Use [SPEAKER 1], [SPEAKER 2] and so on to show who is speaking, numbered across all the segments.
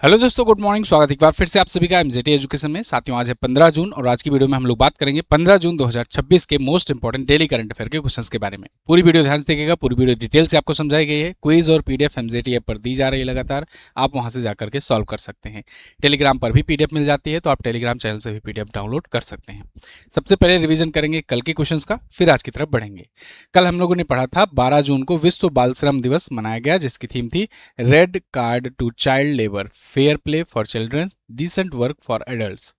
[SPEAKER 1] Hello दोस्तों, good morning. स्वागत है एक बार फिर से आप सभी का एमजेटी एजुकेशन में। साथियों, आज है 15 जून और आज की वीडियो में हम लोग बात करेंगे 15 जून 2026 के most important daily current affair के क्वेश्चंस के बारे में। पूरी वीडियो ध्यान से देखिएगा, पूरी वीडियो डिटेल से आपको समझाई गई है। क्विज और पीडीएफ एमजेटी ऐप पर दी जा रही है लगातार, आप वहां से जाकर के सॉल्व कर सकते हैं। टेलीग्राम पर भी पीडीएफ मिल जाती है, तो आप टेलीग्राम चैनल से भी पीडीएफ डाउनलोड कर सकते हैं। सबसे पहले रिविजन करेंगे कल के क्वेश्चंस का, फिर आज की तरफ बढ़ेंगे। कल हम लोगों ने पढ़ा था 12 जून को विश्व बाल श्रम दिवस मनाया गया, जिसकी थीम थी red card to child labour, fair play for children, decent work for adults.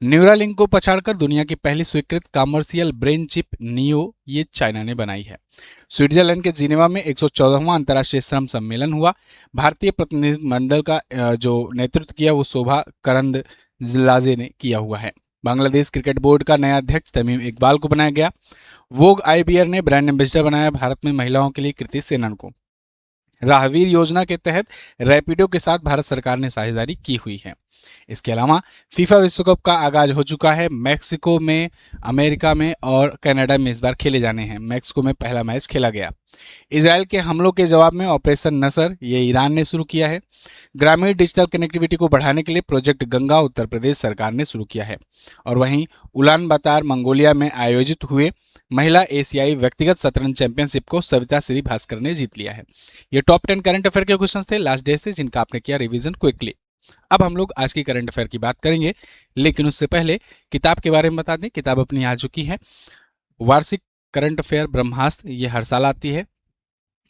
[SPEAKER 1] Neuralink को पछाड़कर दुनिया की पहली स्वीकृत कमर्शियल ब्रेन चिप नियो ये चाइना ने बनाई है। स्विट्जरलैंड के जिनेवा में 114वां अंतर्राष्ट्रीय श्रम सम्मेलन हुआ। भारतीय प्रतिनिधिमंडल का जो नेतृत्व किया वो शोभा करंदलाजे ने किया हुआ है। बांग्लादेश क्रिकेट बोर्ड का नया अध्यक्ष तमीम इकबाल को बनाया गया। वोग आईबीआर ने ब्रांड एम्बेसडर बनाया भारत में महिलाओं के लिए कृति सेनन को। राहवीर योजना के तहत रैपिडो के साथ भारत सरकार ने साझेदारी की हुई है। इसके अलावा फीफा विश्व कप का आगाज हो चुका है। मैक्सिको में, अमेरिका में और कनाडा में इस बार खेले जाने हैं। मैक्सिको में पहला मैच खेला गया। इजराइल के हमलों के जवाब में ऑपरेशन नसर ये ईरान ने शुरू किया है। ग्रामीण डिजिटल कनेक्टिविटी को बढ़ाने के लिए प्रोजेक्ट गंगा उत्तर प्रदेश सरकार ने शुरू किया है। और वहीं उलान बातार मंगोलिया में आयोजित हुए महिला एशियाई व्यक्तिगत शतरंज चैंपियनशिप को सविता श्री भास्कर ने जीत लिया है। ये टॉप 10 करंट अफेयर के क्वेश्चन थे, लास्ट डे से, जिनका आपने किया रिवीजन क्विकली। अब हम लोग आज की करंट अफेयर की बात करेंगे, लेकिन उससे पहले किताब के बारे में बता दें। किताब अपनी आ चुकी है, वार्षिक करंट अफेयर ब्रह्मास्त्र, ये हर साल आती है,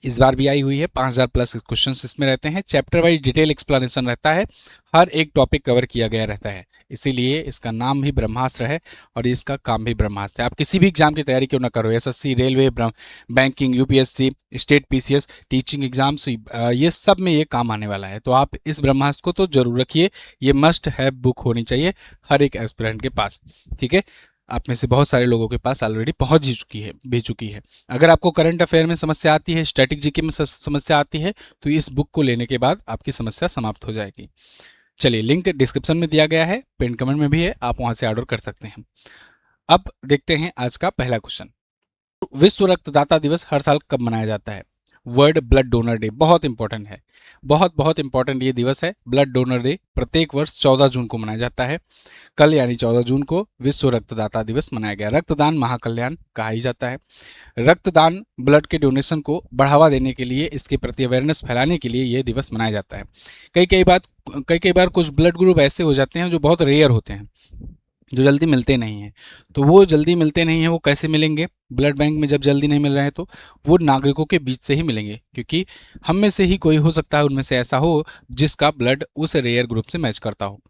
[SPEAKER 1] इस बार भी आई हुई है। 5000 प्लस क्वेश्चंस इसमें रहते हैं। चैप्टर वाइज डिटेल एक्सप्लेनेशन रहता है, हर एक टॉपिक कवर किया गया रहता है, इसीलिए इसका नाम भी ब्रह्मास्त्र है और इसका काम भी ब्रह्मास्त्र है। आप किसी भी एग्जाम की तैयारी क्यों ना करो, SSC, railway, banking, UPSC, state PCS, teaching exams, ये सब में ये काम आने वाला है। तो आप इस ब्रह्मास्त्र को तो जरूर रखिए, ये मस्ट हैव बुक होनी चाहिए हर एक एस्पिरेंट के पास, ठीक है। आप में से बहुत सारे लोगों के पास ऑलरेडी पहुंच भी चुकी है। अगर आपको करंट अफेयर में समस्या आती है, स्टैटिक जीके में समस्या आती है, तो इस बुक को लेने के बाद आपकी समस्या समाप्त हो जाएगी। चलिए, लिंक डिस्क्रिप्शन में दिया गया है, पिन कमेंट में भी है, आप वहां से ऑर्डर कर सकते हैं। अब देखते हैं आज का पहला क्वेश्चन। विश्व रक्तदाता दिवस हर साल कब मनाया जाता है? वर्ल्ड ब्लड डोनर डे बहुत इंपॉर्टेंट है, बहुत इंपॉर्टेंट ये दिवस है। ब्लड डोनर डे प्रत्येक वर्ष 14 जून को मनाया जाता है। कल यानी 14 जून को विश्व रक्तदाता दिवस मनाया गया। रक्तदान महाकल्याण कहा ही जाता है। रक्तदान, ब्लड के डोनेशन को बढ़ावा देने के लिए, इसके प्रति अवेयरनेस फैलाने के लिए ये दिवस मनाया जाता है। कई बार कुछ ब्लड ग्रुप ऐसे हो जाते हैं जो बहुत रेयर होते हैं, जो जल्दी मिलते नहीं हैं। तो वो जल्दी मिलते नहीं हैं, वो कैसे मिलेंगे? ब्लड बैंक में जब जल्दी नहीं मिल रहे हैं तो वो नागरिकों के बीच से ही मिलेंगे, क्योंकि हम में से ही कोई हो सकता है उनमें से ऐसा हो जिसका ब्लड उस रेयर ग्रुप से मैच करता हो।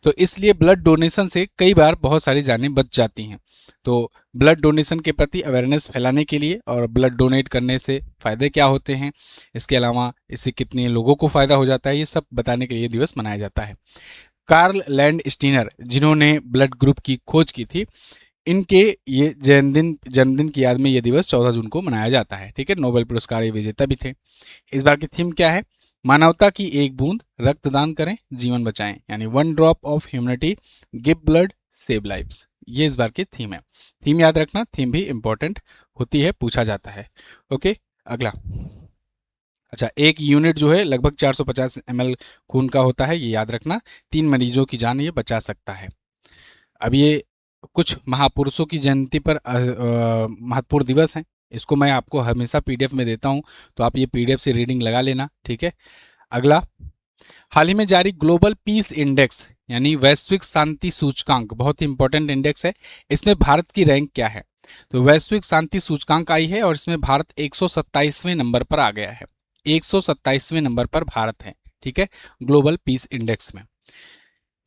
[SPEAKER 1] तो इसलिए ब्लड डोनेशन से कई बार बहुत सारी जानें बच जाती हैं। तो ब्लड डोनेशन के प्रति अवेयरनेस फैलाने के लिए और ब्लड डोनेट करने से फ़ायदे क्या होते हैं, इसके अलावा इससे कितने लोगों को फ़ायदा हो जाता है, ये सब बताने के लिए दिवस मनाया जाता है। कार्ल लैंड स्टीनर, जिन्होंने ब्लड ग्रुप की खोज की थी, इनके ये जन्मदिन की याद में ये दिवस 14 जून को मनाया जाता है, ठीक है। नोबेल पुरस्कार ये विजेता भी थे। इस बार की थीम क्या है? मानवता की एक बूंद, रक्तदान करें, जीवन बचाएं, यानी 1 drop of humanity, give blood, save lives. ये इस बार की थीम है। थीम याद रखना, थीम भी इंपॉर्टेंट होती है, पूछा जाता है। ओके, अगला। अच्छा, एक यूनिट जो है लगभग 450 ml खून का होता है, ये याद रखना। 3 मरीजों की जान ये बचा सकता है। अब ये कुछ महापुरुषों की जयंती पर महत्वपूर्ण दिवस हैं, इसको मैं आपको हमेशा पीडीएफ में देता हूँ, तो आप ये पीडीएफ से रीडिंग लगा लेना, ठीक है। अगला, हाल ही में जारी ग्लोबल पीस इंडेक्स यानी वैश्विक शांति सूचकांक, बहुत ही इंपॉर्टेंट इंडेक्स है, इसमें भारत की रैंक क्या है? तो वैश्विक शांति सूचकांक आई है और इसमें भारत 127वें नंबर पर आ गया है। 127वें नंबर पर भारत है, ठीक है, ग्लोबल पीस इंडेक्स में।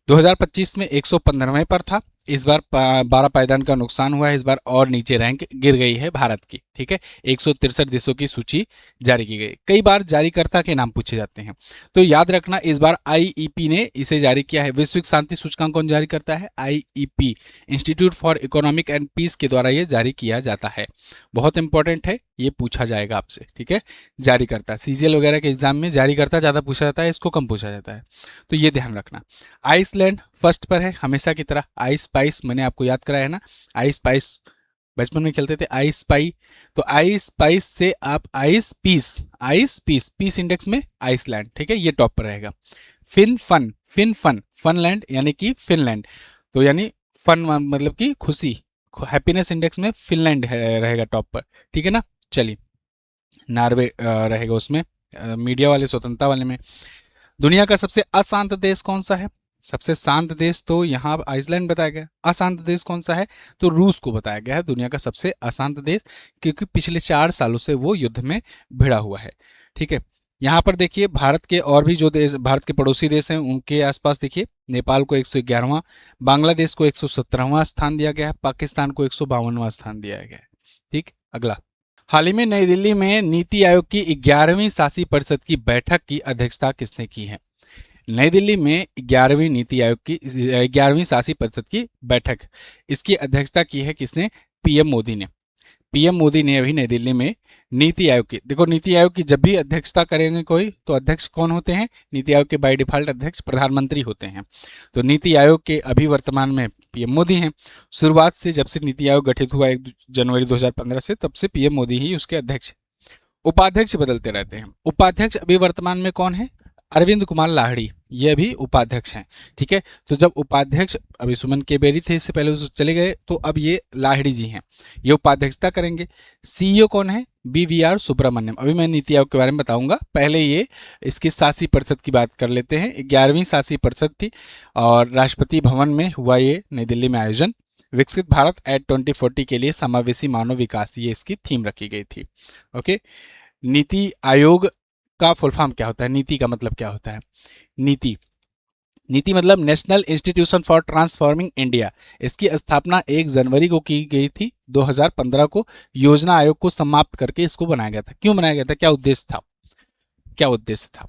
[SPEAKER 1] 2025 में 115वें पर था। इस बार 12 पायदान का नुकसान हुआ है, इस बार और नीचे रैंक गिर गई है भारत की, ठीक है। 163 देशों की सूची जारी की गई। कई बार जारीकर्ता के नाम पूछे जाते हैं, तो याद रखना इस बार आईईपी ने इसे जारी किया है। वैश्विक शांति सूचकांक कौन जारी करता है? IEP, institute for economic and peace के द्वारा ये जारी किया जाता है। बहुत इंपॉर्टेंट है, ये पूछा जाएगा आपसे, ठीक है। जारी करता, सीजीएल वगैरह के एग्जाम में जारी करता ज़्यादा पूछा जाता है, इसको कम पूछा जाता है, तो ये ध्यान रखना। आइसलैंड फर्स्ट पर है हमेशा की तरह। आई स्पाइस मैंने आपको याद कराया है ना, आई स्पाइस बचपन में खेलते थे, आई स्पाई। तो आई स्पाइस से आप आइस पीस पीस इंडेक्स में आइसलैंड, ठीक है, ये टॉप पर रहेगा। फनलैंड यानी कि फिनलैंड, तो यानी फन मतलब कि खुशी, हैप्पीनेस इंडेक्स में फिनलैंड रहेगा टॉप पर, ठीक है ना। चलिए, नॉर्वे रहेगा उसमें, मीडिया वाले स्वतंत्रता वाले में। दुनिया का सबसे अशांत देश कौन सा है? सबसे शांत देश तो यहाँ आइसलैंड बताया गया। अशांत देश कौन सा है? तो रूस को बताया गया है दुनिया का सबसे अशांत देश, क्योंकि पिछले 4 सालों से वो युद्ध में भिड़ा हुआ है, ठीक है। यहाँ पर देखिए भारत के और भी जो देश, भारत के पड़ोसी देश हैं उनके आसपास देखिए, नेपाल को 111वां, बांग्लादेश को 117वां स्थान दिया गया है, पाकिस्तान को 152वां स्थान दिया गया है, ठीक। अगला, हाल ही में नई दिल्ली में नीति आयोग की 11वीं शासी परिषद की बैठक की अध्यक्षता किसने की है? नई दिल्ली में 11वीं नीति आयोग की 11वीं शासी परिषद की बैठक, इसकी अध्यक्षता की है किसने? पीएम मोदी ने। पीएम मोदी ने अभी नई दिल्ली में नीति आयोग की, देखो नीति आयोग की जब भी अध्यक्षता करेंगे कोई, तो अध्यक्ष कौन होते हैं? नीति आयोग के बाय डिफॉल्ट अध्यक्ष प्रधानमंत्री होते हैं। तो नीति आयोग के अभी वर्तमान में पीएम मोदी हैं। शुरुआत से जब से नीति आयोग गठित हुआ 1 जनवरी 2015 से, तब से पीएम मोदी ही उसके अध्यक्ष। उपाध्यक्ष बदलते रहते हैं। उपाध्यक्ष अभी वर्तमान में कौन है? अरविंद कुमार लाहिड़ी, ये भी उपाध्यक्ष हैं, ठीक है। तो जब उपाध्यक्ष अभी सुमन केबेरी थे, इससे पहले वो चले गए, तो अब ये लाहिड़ी जी हैं, ये उपाध्यक्षता करेंगे। सीईओ कौन है? बीवीआर सुब्रमण्यम। अभी मैं नीति आयोग के बारे में बताऊंगा, पहले ये इसकी शासी परिषद की बात कर लेते हैं। 11वीं शासी परिषद थी और राष्ट्रपति भवन में हुआ ये नई दिल्ली में आयोजन। विकसित भारत एट 2040 के लिए समावेशी मानव विकास, ये इसकी थीम रखी गई थी। ओके, नीति आयोग का फुल फॉर्म क्या होता है? नीति का मतलब क्या होता है? नीति, नीति मतलब national institution for transforming India. इसकी स्थापना 1 जनवरी को की गई थी 2015 को। योजना आयोग को समाप्त करके इसको बनाया गया था। क्यों बनाया गया था? क्या उद्देश्य था? क्या उद्देश्य था?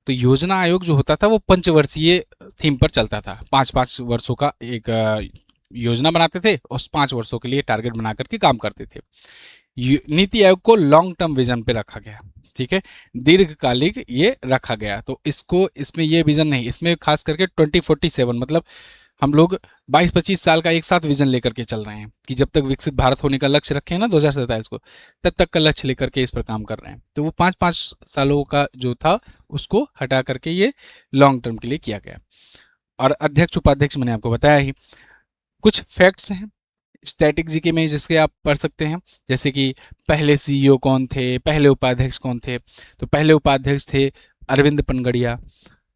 [SPEAKER 1] तो योजना आयोग जो होता था वो पंचवर्षीय थीम पर चलता था। 5-5 वर्षों का एक योजना बनाते थे, उस 5 वर्षों के लिए टारगेट बना करके काम करते थे। नीति आयोग को लॉन्ग टर्म विजन पे रखा गया, ठीक है, दीर्घकालिक ये रखा गया। तो इसको, इसमें ये विजन नहीं, इसमें खास करके 2047 मतलब हम लोग 22-25 साल का एक साथ विजन लेकर के चल रहे हैं कि जब तक विकसित भारत होने का लक्ष्य रखे हैं ना 2047 को, तब तक का लक्ष्य लेकर के इस पर काम कर रहे हैं। तो वो 5-5 सालों का जो था उसको हटा करके ये लॉन्ग टर्म के लिए किया गया। और अध्यक्ष उपाध्यक्ष मैंने आपको बताया ही। कुछ फैक्ट्स हैं स्टैटिक जीके में जिसके आप पढ़ सकते हैं, जैसे कि पहले सीईओ कौन थे, पहले उपाध्यक्ष कौन थे। तो पहले उपाध्यक्ष थे अरविंद पनगड़िया,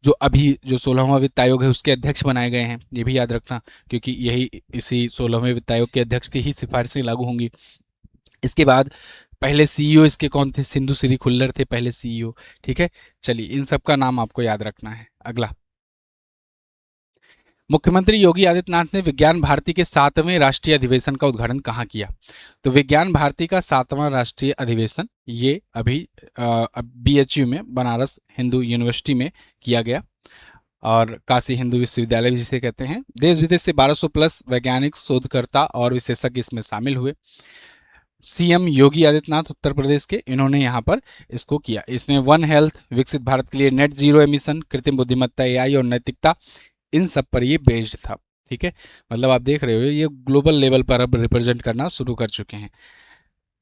[SPEAKER 1] जो अभी जो 16वां वित्त आयोग है उसके अध्यक्ष बनाए गए हैं, ये भी याद रखना, क्योंकि यही इसी 16वें वित्त आयोग के अध्यक्ष की ही सिफारिशें लागू होंगी। इसके बाद पहले सीईओ इसके कौन थे? सिंधु श्री खुल्लर थे पहले सीईओ, ठीक है। चलिए, इन सब का नाम आपको याद रखना है। अगला, मुख्यमंत्री योगी आदित्यनाथ ने विज्ञान भारती के 7वें राष्ट्रीय अधिवेशन का उद्घाटन कहाँ किया? तो विज्ञान भारती का 7वां राष्ट्रीय अधिवेशन ये अभी BHU में, बनारस हिंदू यूनिवर्सिटी में किया गया, और काशी हिंदू विश्वविद्यालय भी जिसे कहते हैं। देश विदेश से 1200 प्लस वैज्ञानिक, शोधकर्ता और विशेषज्ञ इसमें शामिल हुए। सीएम योगी आदित्यनाथ उत्तर प्रदेश के, इन्होंने यहाँ पर इसको किया। इसमें वन हेल्थ, विकसित भारत के लिए नेट जीरो एमिशन, कृत्रिम बुद्धिमत्ता AI और नैतिकता, इन सब पर ये बेस्ड था, ठीक है। मतलब आप देख रहे हो ये ग्लोबल लेवल पर अब रिप्रेजेंट करना शुरू कर चुके हैं।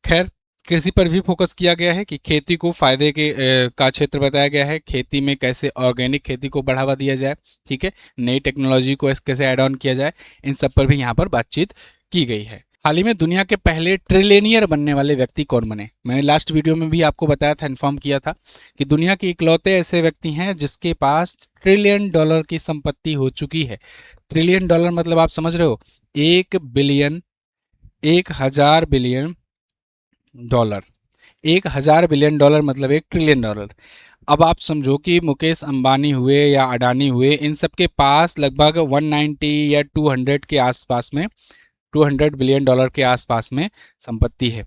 [SPEAKER 1] खैर, कृषि पर भी फोकस किया गया है कि खेती को फायदे के का क्षेत्र बताया गया है। खेती में कैसे ऑर्गेनिक खेती को बढ़ावा दिया जाए, ठीक है, नई टेक्नोलॉजी को कैसे ऐड ऑन किया जाए, इन सब पर भी यहाँ पर बातचीत की गई है। हाल ही में दुनिया के पहले ट्रिलियनियर बनने वाले व्यक्ति कौन बने? मैंने लास्ट वीडियो में भी आपको बताया था, इन्फॉर्म किया था कि दुनिया के इकलौते ऐसे व्यक्ति हैं जिसके पास $1 ट्रिलियन की संपत्ति हो चुकी है। $1 ट्रिलियन मतलब आप समझ रहे हो, 1 billion, 1000 billion dollar, 1000 billion dollar मतलब $1 ट्रिलियन। अब आप समझो कि मुकेश अंबानी हुए या अडानी हुए, इन सब के पास लगभग 190 या 200 के आसपास में, $200 बिलियन के आसपास में संपत्ति है,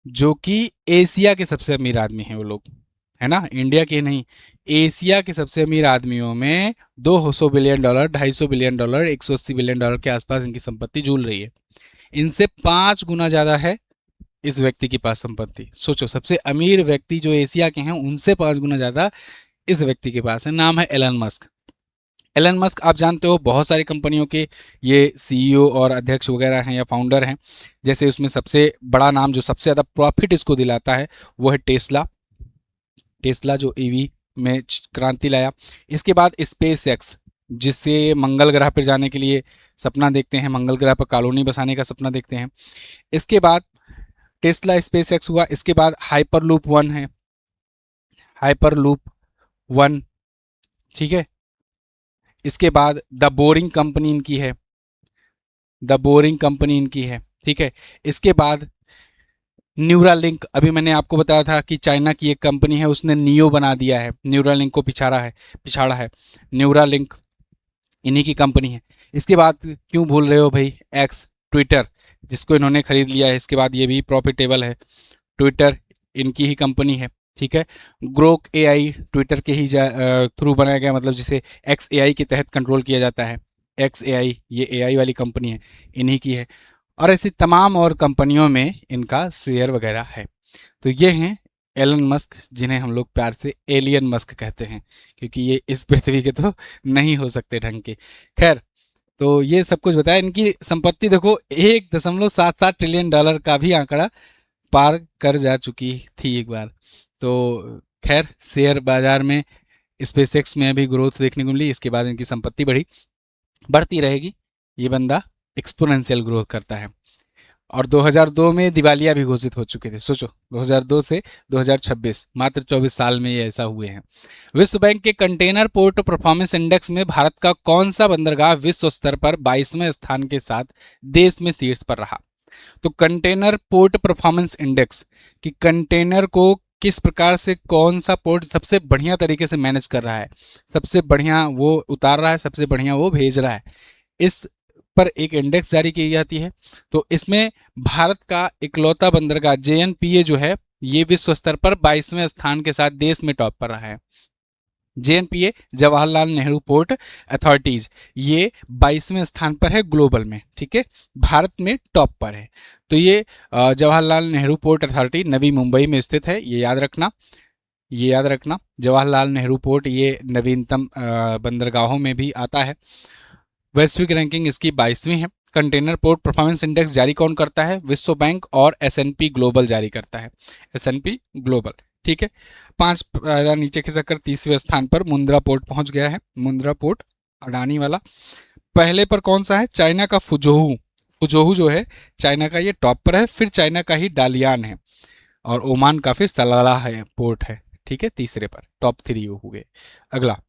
[SPEAKER 1] जो कि एशिया के सबसे अमीर आदमी हैं वो लोग, है ना, इंडिया के नहीं, एशिया के सबसे अमीर आदमियों में $200 बिलियन, $250 बिलियन, $180 बिलियन के आसपास इनकी संपत्ति झूल रही है। इनसे 5 गुना ज़्यादा है इस व्यक्ति के पास संपत्ति। सोचो, सबसे अमीर व्यक्ति जो एशिया के हैं उनसे 5 गुना ज़्यादा इस व्यक्ति के पास है। नाम है एलन मस्क। एलन मस्क आप जानते हो बहुत सारी कंपनियों के ये सीईओ और अध्यक्ष वगैरह हैं या फाउंडर हैं। जैसे उसमें सबसे बड़ा नाम जो सबसे ज़्यादा प्रॉफिट इसको दिलाता है वो है टेस्ला। टेस्ला जो EV में क्रांति लाया। इसके बाद स्पेस एक्स, जिससे मंगल ग्रह पर जाने के लिए सपना देखते हैं, मंगल ग्रह पर कॉलोनी बसाने का सपना देखते हैं। इसके बाद टेस्ला स्पेस एक्स हुआ। इसके बाद हाइपरलूप वन है, हाइपरलूप वन, ठीक है। इसके बाद द बोरिंग कंपनी इनकी है, द बोरिंग कंपनी इनकी है, ठीक है। इसके बाद न्यूरालिंक, अभी मैंने आपको बताया था कि चाइना की एक कंपनी है, उसने नियो बना दिया है, न्यूरालिंक को पिछाड़ा है। न्यूरालिंक इन्हीं की कंपनी है। इसके बाद क्यों भूल रहे हो भाई, एक्स, ट्विटर, जिसको इन्होंने खरीद लिया है। इसके बाद ये भी प्रॉफिटेबल है, ट्विटर इनकी ही कंपनी है, ठीक है। ग्रोक एआई ट्विटर के ही थ्रू बनाया गया, मतलब जिसे एक्स एआई के तहत कंट्रोल किया जाता है। एक्स एआई ये एआई वाली कंपनी है, इन्हीं की है। और ऐसी तमाम और कंपनियों में इनका शेयर वगैरह है। तो ये हैं एलन मस्क, जिन्हें हम लोग प्यार से एलियन मस्क कहते हैं, क्योंकि ये इस पृथ्वी के तो नहीं हो सकते ढंग के। खैर, तो ये सब कुछ बताया। इनकी संपत्ति देखो 1.77 ट्रिलियन डॉलर का भी आंकड़ा पार कर जा चुकी थी एक बार। तो खैर, शेयर बाजार में स्पेसएक्स में अभी ग्रोथ देखने को मिली। इसके बाद इनकी संपत्ति बढ़ती रहेगी। ये बंदा एक्सपोनेंशियल ग्रोथ करता है। और 2002 में दिवालिया भी घोषित हो चुके थे। सोचो, 2002 से 2026 मात्र 24 साल में ये ऐसा हुए हैं। विश्व बैंक के कंटेनर पोर्ट परफॉर्मेंस इंडेक्स में भारत का कौन सा बंदरगाह विश्व स्तर पर 22वें स्थान के साथ देश में शीर्ष पर रहा? तो कंटेनर पोर्ट परफॉर्मेंस इंडेक्स कि कंटेनर को किस प्रकार से कौन सा पोर्ट सबसे बढ़िया तरीके से मैनेज कर रहा है, सबसे बढ़िया वो उतार रहा है, सबसे बढ़िया वो भेज रहा है, इस पर एक इंडेक्स जारी की जाती है। तो इसमें भारत का इकलौता बंदरगाह जेएनपीए जो है, ये विश्व स्तर पर 22वें स्थान के साथ देश में टॉप पर रहा है। JNPA Jawaharlal Nehru port authorities, ये 22वें स्थान पर है ग्लोबल में, ठीक है, भारत में टॉप पर है। तो ये जवाहरलाल नेहरू पोर्ट अथॉरिटी नवी मुंबई में स्थित है, ये याद रखना। जवाहरलाल नेहरू पोर्ट ये नवीनतम बंदरगाहों में भी आता है। वैश्विक रैंकिंग इसकी 22वीं है। कंटेनर पोर्ट परफॉर्मेंस इंडेक्स जारी कौन करता है? विश्व बैंक और एसएनपी ग्लोबल जारी करता है, एसएनपी ग्लोबल, ठीक है। 5 नीचे खिसक कर 30वें स्थान पर मुंद्रा पोर्ट पहुंच गया है। मुंद्रा पोर्ट अडानी वाला। पहले पर कौन सा है? चाइना का फुजोहू जो है चाइना का, ये टॉप पर है। फिर चाइना का ही डालियान है, और ओमान का फिर सलाला है पोर्ट है, ठीक है, तीसरे पर। टॉप 3 हो गए। अगला,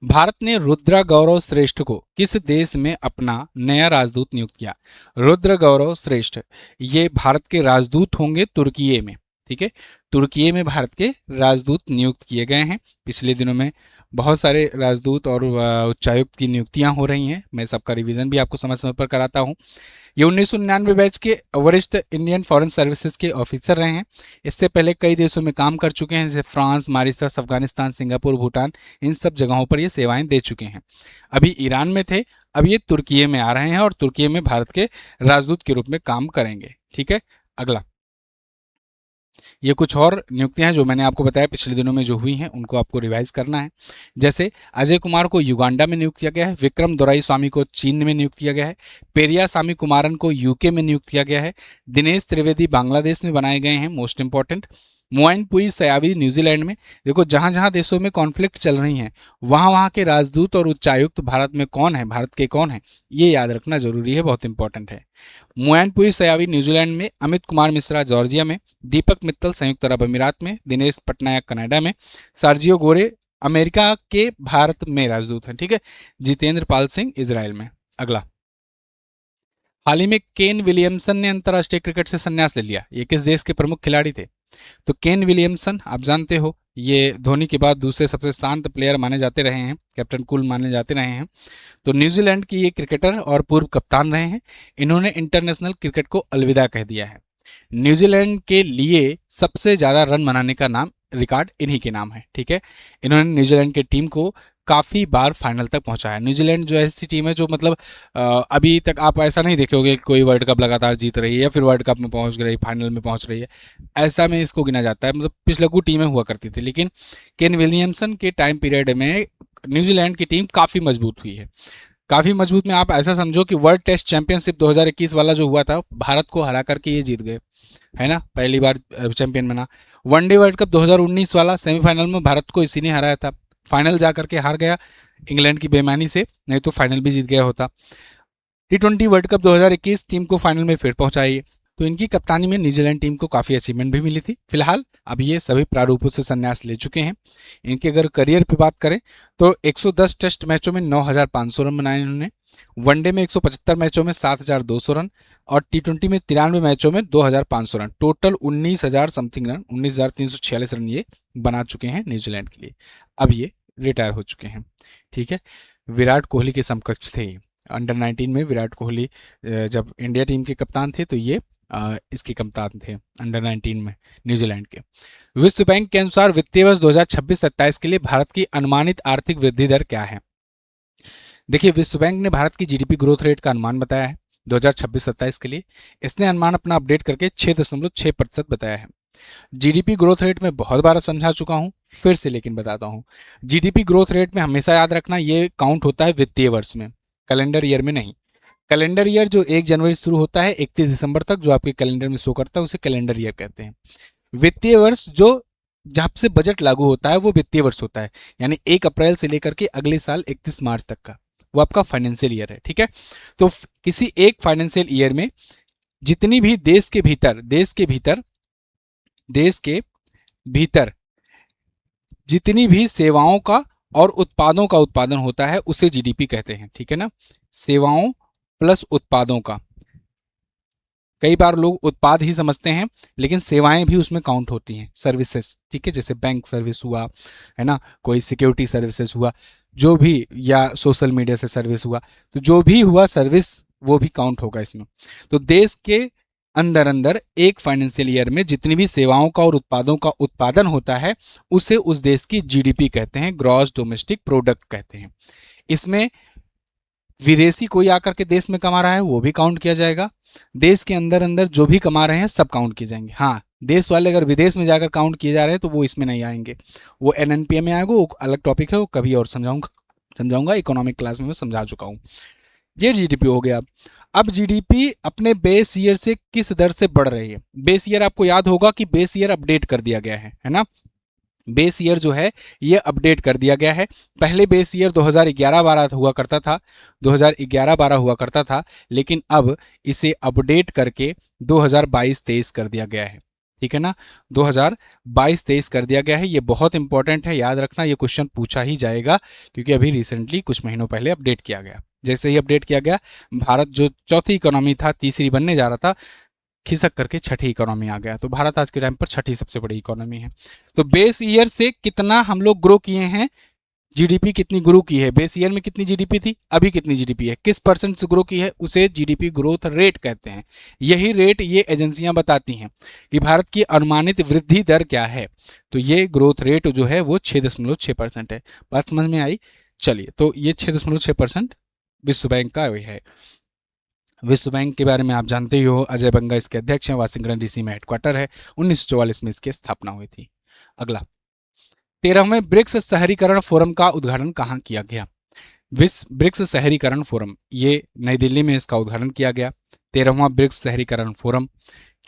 [SPEAKER 1] भारत ने रुद्रा गौरव श्रेष्ठ को किस देश में अपना नया राजदूत नियुक्त किया? रुद्र गौरव श्रेष्ठ ये भारत के राजदूत होंगे तुर्की में, ठीक है। तुर्की में भारत के राजदूत नियुक्त किए गए हैं। पिछले दिनों में बहुत सारे राजदूत और उच्चायुक्त की नियुक्तियां हो रही हैं। मैं सबका रिवीजन भी आपको समय समय पर कराता हूं। ये 1999 बैच के वरिष्ठ इंडियन फॉरेन सर्विसेज के ऑफिसर रहे हैं। इससे पहले कई देशों में काम कर चुके हैं, जैसे France, Mauritius, Afghanistan, Singapore, Bhutan, इन सब जगहों पर ये सेवाएं दे चुके हैं। अभी ईरान में थे, अब ये तुर्की में आ रहे हैं और तुर्की में भारत के राजदूत के रूप में काम करेंगे, ठीक है। अगला, ये कुछ और नियुक्तियां हैं जो मैंने आपको बताया पिछले दिनों में जो हुई हैं, उनको आपको रिवाइज करना है। जैसे अजय कुमार को युगांडा में नियुक्त किया गया है। विक्रम दोराई स्वामी को चीन में नियुक्त किया गया है। पेरिया स्वामी कुमारन को यूके में नियुक्त किया गया है। दिनेश त्रिवेदी बांग्लादेश में बनाए गए हैं, मोस्ट इंपॉर्टेंट। मुआइनपुई सयावी न्यूजीलैंड में। देखो, जहां जहां देशों में कॉन्फ्लिक्ट चल रही हैं, वहां वहां के राजदूत और उच्चायुक्त भारत में कौन है, भारत के कौन है, ये याद रखना जरूरी है, बहुत इंपॉर्टेंट है। मुआइनपुई सयावी न्यूजीलैंड में, अमित कुमार मिश्रा जॉर्जिया में, दीपक मित्तल संयुक्त अरब अमीरात में, दिनेश पटनायक कनाडा में, सर्जियो गोरे अमेरिका के भारत में राजदूत हैं, ठीक है। जितेंद्र पाल सिंह इजराइल में। अगला, हाल ही में केन विलियमसन ने अंतर्राष्ट्रीय क्रिकेट से संन्यास ले लिया। ये किस देश के प्रमुख खिलाड़ी थे? तो केन विलियमसन आप जानते हो, ये धोनी के बाद दूसरे सबसे शांत प्लेयर माने जाते रहे हैं, कैप्टन कूल माने जाते रहे हैं। तो न्यूजीलैंड की ये क्रिकेटर और पूर्व कप्तान रहे हैं। इन्होंने इंटरनेशनल क्रिकेट को अलविदा कह दिया है। न्यूजीलैंड के लिए सबसे ज़्यादा रन बनाने का नाम रिकॉर्ड इन्हीं के नाम है, ठीक है। इन्होंने न्यूजीलैंड की टीम को काफ़ी बार फाइनल तक पहुंचाया। न्यूजीलैंड जो ऐसी टीम है जो मतलब अभी तक आप ऐसा नहीं देखोगे कि कोई वर्ल्ड कप लगातार जीत रही है या फिर वर्ल्ड कप में पहुंच रही, फाइनल में पहुंच रही है, ऐसा में इसको गिना जाता है। मतलब पिछलग्गू टीमें हुआ करती थी, लेकिन केन विलियमसन के टाइम पीरियड में न्यूजीलैंड की टीम काफ़ी मजबूत हुई है। काफी मजबूत में आप ऐसा समझो कि वर्ल्ड टेस्ट चैंपियनशिप 2021 वाला जो हुआ था, भारत को हरा करके ये जीत गए, है ना, पहली बार चैंपियन बना। वनडे वर्ल्ड कप 2019 वाला सेमीफाइनल में भारत को इसी ने हराया था, फाइनल जा करके हार गया इंग्लैंड की बेईमानी से, नहीं तो फाइनल भी जीत गया होता। T20 वर्ल्ड कप 2021 टीम को फाइनल में फिर पहुंचाई, तो इनकी कप्तानी में न्यूजीलैंड टीम को काफ़ी अचीवमेंट भी मिली थी। फिलहाल अब ये सभी प्रारूपों से संन्यास ले चुके हैं। इनके अगर करियर पे बात करें तो 110 टेस्ट मैचों में 9,500 रन बनाए इन्होंने, वनडे में 175 मैचों में 7,200 रन और T20 में 93 मैचों में 2,500 run, total 19,000 something run, 19,346 run ये बना चुके हैं न्यूजीलैंड के लिए। अब ये रिटायर हो चुके हैं, ठीक है। विराट कोहली के समकक्ष थे अंडर 19 में। विराट कोहली जब इंडिया टीम के कप्तान थे तो ये इसके कप्तान थे अंडर 19 में न्यूजीलैंड के। विश्व बैंक के अनुसार वित्तीय वर्ष 2026-27 के लिए भारत की अनुमानित आर्थिक वृद्धि दर क्या है? देखिए, विश्व बैंक ने भारत की जीडीपी ग्रोथ रेट का अनुमान बताया है 2026-27 के लिए। इसने अनुमान अपना अपडेट करके 6.6% बताया है। जीडीपी ग्रोथ रेट में बहुत बार समझा चुका हूं, फिर से लेकिन बताता हूं। जीडीपी ग्रोथ रेट में हमेशा याद रखना ये काउंट होता है वित्तीय वर्ष में, कैलेंडर ईयर में नहीं। कैलेंडर ईयर जो 1 जनवरी से शुरू होता है 31 दिसंबर तक, जो आपके कैलेंडर में शो करता है, उसे कैलेंडर ईयर कहते हैं। वित्तीय वर्ष जो जब से बजट लागू होता है वो वित्तीय वर्ष होता है, यानी 1 अप्रैल से लेकर के अगले साल 31 मार्च तक का, वो आपका फाइनेंशियल ईयर है, ठीक है। तो किसी एक फाइनेंशियल ईयर में जितनी भी देश के भीतर जितनी भी सेवाओं का और उत्पादों का उत्पादन होता है उसे जीडीपी कहते हैं, ठीक है ना। सेवाओं प्लस उत्पादों का, कई बार लोग उत्पाद ही समझते हैं लेकिन सेवाएं भी उसमें काउंट होती हैं, सर्विसेज, ठीक है, जैसे बैंक सर्विस हुआ, है ना, कोई सिक्योरिटी सर्विसेज हुआ, जो भी, या सोशल मीडिया से सर्विस हुआ, तो जो भी हुआ सर्विस वो भी काउंट होगा इसमें। तो देश के अंदर एक फाइनेंशियल ईयर में जितनी भी सेवाओं का और उत्पादों का उत्पादन होता है उसे उस देश की जीडीपी कहते हैं, ग्रॉस डोमेस्टिक प्रोडक्ट कहते हैं। इसमें विदेशी कोई आकर के देश में कमा रहा है वो भी काउंट किया जाएगा, देश के अंदर जो भी कमा रहे हैं सब काउंट किए जाएंगे। हाँ, देश वाले अगर विदेश में जाकर काउंट किए जा रहे हैं तो वो इसमें नहीं आएंगे, वो एनएनपीए में आएगा, वो अलग टॉपिक है, वो कभी और समझाऊंगा, इकोनॉमिक क्लास में मैं समझा चुका हूँ। ये जीडीपी हो गया। अब जीडीपी अपने बेस ईयर से किस दर से बढ़ रही है? बेस ईयर आपको याद होगा कि बेस ईयर अपडेट कर दिया गया है ना। बेस ईयर जो है ये अपडेट कर दिया गया है। पहले बेस ईयर 2011-12 हुआ करता था, 2011-12 हुआ करता था, लेकिन अब इसे अपडेट करके 2022-23 कर दिया गया है, ठीक है ना। 2022-23 कर दिया गया है। ये बहुत इंपॉर्टेंट है, याद रखना, ये क्वेश्चन पूछा ही जाएगा क्योंकि अभी रिसेंटली कुछ महीनों पहले अपडेट किया गया। जैसे ही अपडेट किया गया, भारत जो चौथी इकोनॉमी था, तीसरी बनने जा रहा था, खिसक करके छठी इकोनॉमी आ गया। तो भारत आज के टाइम पर छठी सबसे बड़ी इकोनॉमी है। तो बेस ईयर से कितना हम लोग ग्रो किए हैं, जीडीपी कितनी ग्रो की है, बेस ईयर में कितनी जीडीपी थी, अभी कितनी जीडीपी है, किस परसेंट से ग्रो की है, उसे जीडीपी ग्रोथ रेट कहते हैं। यही रेट ये एजेंसियां बताती हैं कि भारत की अनुमानित वृद्धि दर क्या है। तो ये ग्रोथ रेट जो है वो 6.6% है। बात समझ में आई? चलिए, तो ये 6.6% विश्व बैंक का है। विश्व बैंक के बारे में आप जानते ही हो, अजय बंगा इसके अध्यक्ष हैं, वाशिंगटन डीसी में हेडक्वार्टर है, 1944 में इसकी स्थापना हुई थी। अगला, 13वें ब्रिक्स शहरीकरण फोरम का उद्घाटन कहाँ किया गया? विश्व ब्रिक्स शहरीकरण फोरम, ये नई दिल्ली में इसका उद्घाटन किया गया। 13वां ब्रिक्स शहरीकरण फोरम,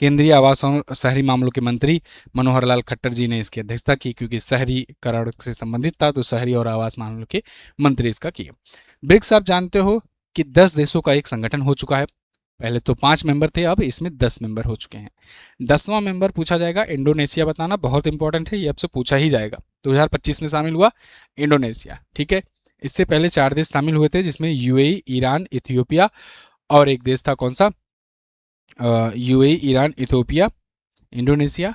[SPEAKER 1] केंद्रीय आवास और शहरी मामलों के मंत्री मनोहर लाल खट्टर जी ने इसकी अध्यक्षता की, क्योंकि शहरीकरण से संबंधित था तो शहरी और आवास मामलों के मंत्री इसका किए। ब्रिक्स आप जानते हो कि 10 देशों का एक संगठन हो चुका है। पहले तो 5 मेंबर थे, अब इसमें 10 मेंबर हो चुके हैं। 10वां मेंबर पूछा जाएगा, इंडोनेशिया बताना बहुत इंपॉर्टेंट है, ये आपसे पूछा ही जाएगा। 2025 में शामिल हुआ इंडोनेशिया, ठीक है। इससे पहले 4 देश शामिल हुए थे, जिसमें यूएई, ईरान, इथियोपिया और एक देश था, कौन सा? यूएई, ईरान, इथियोपिया, इंडोनेशिया,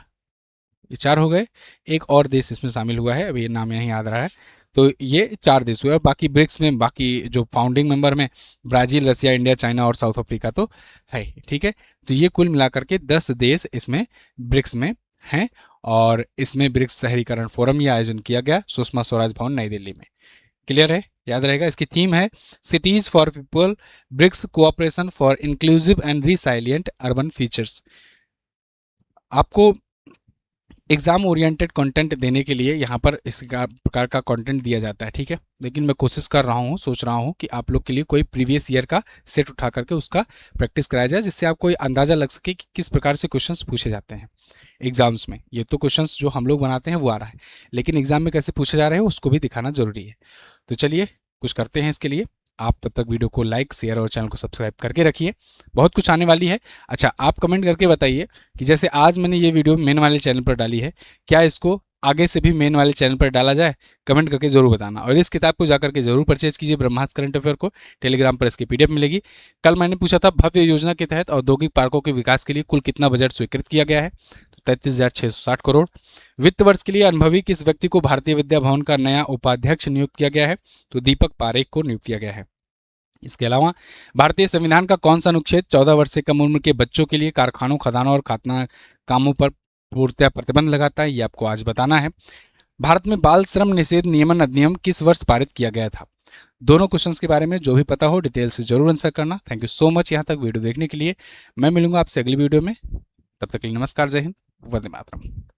[SPEAKER 1] ये 4 हो गए। एक और देश इसमें शामिल हुआ है, अभी ये नाम नहीं याद रहा है। तो ये 4 देश हुए। और बाकी ब्रिक्स में बाकी जो फाउंडिंग मेंबर में ब्राजील, रसिया, इंडिया, चाइना और साउथ अफ्रीका तो है, ठीक है। तो ये कुल मिलाकर के 10 देश इसमें ब्रिक्स में हैं। और इसमें ब्रिक्स शहरीकरण फोरम ये आयोजन किया गया सुषमा स्वराज भवन, नई दिल्ली में। क्लियर है? याद रहेगा। इसकी थीम है cities for people, BRICS cooperation for inclusive and resilient urban features. आपको एग्जाम ओरिएंटेड कंटेंट देने के लिए यहाँ पर इस प्रकार का कंटेंट दिया जाता है, ठीक है। लेकिन मैं कोशिश कर रहा हूँ, सोच रहा हूँ कि आप लोग के लिए कोई प्रीवियस ईयर का सेट उठा करके उसका प्रैक्टिस कराया जाए, जिससे आपको अंदाज़ा लग सके कि किस प्रकार से क्वेश्चंस पूछे जाते हैं एग्जाम्स में। ये तो क्वेश्चंस जो हम लोग बनाते हैं वो आ रहा है, लेकिन एग्जाम में कैसे पूछे जा रहे हैं उसको भी दिखाना जरूरी है। तो चलिए कुछ करते हैं इसके लिए। आप तब तक वीडियो को लाइक, शेयर और चैनल को सब्सक्राइब करके रखिए, बहुत कुछ आने वाली है। अच्छा, आप कमेंट करके बताइए कि जैसे आज मैंने ये वीडियो मेन वाले चैनल पर डाली है, क्या इसको आगे से भी मेन वाले चैनल पर डाला जाए? कमेंट करके जरूर बताना। और इस किताब को जाकर के जरूर परचेज कीजिए, ब्रह्मास्त्र करंट अफेयर को। टेलीग्राम पर इसकी पीडीएफ मिलेगी। कल मैंने पूछा था भव्य योजना के तहत औद्योगिक पार्कों के विकास के लिए कुल कितना बजट स्वीकृत किया गया है? तो 33,660 करोड़। वित्त वर्ष के लिए अनुभवी किस व्यक्ति को भारतीय विद्या भवन का नया उपाध्यक्ष नियुक्त किया गया है? तो दीपक पारेख को नियुक्त किया गया है। इसके अलावा भारतीय संविधान का कौन सा अनुच्छेद 14 वर्ष से कम उम्र के बच्चों के लिए कारखानों, खदानों और खातना कामों पर पूर्णतः प्रतिबंध लगाता है? ये आपको आज बताना है। भारत में बाल श्रम निषेध नियमन अधिनियम किस वर्ष पारित किया गया था? दोनों क्वेश्चंस के बारे में जो भी पता हो डिटेल से जरूर आंसर करना। थैंक यू सो मच यहाँ तक वीडियो देखने के लिए। मैं मिलूंगा आपसे अगली वीडियो में, तब तक के लिए नमस्कार, जय हिंद, वंदे मातरम।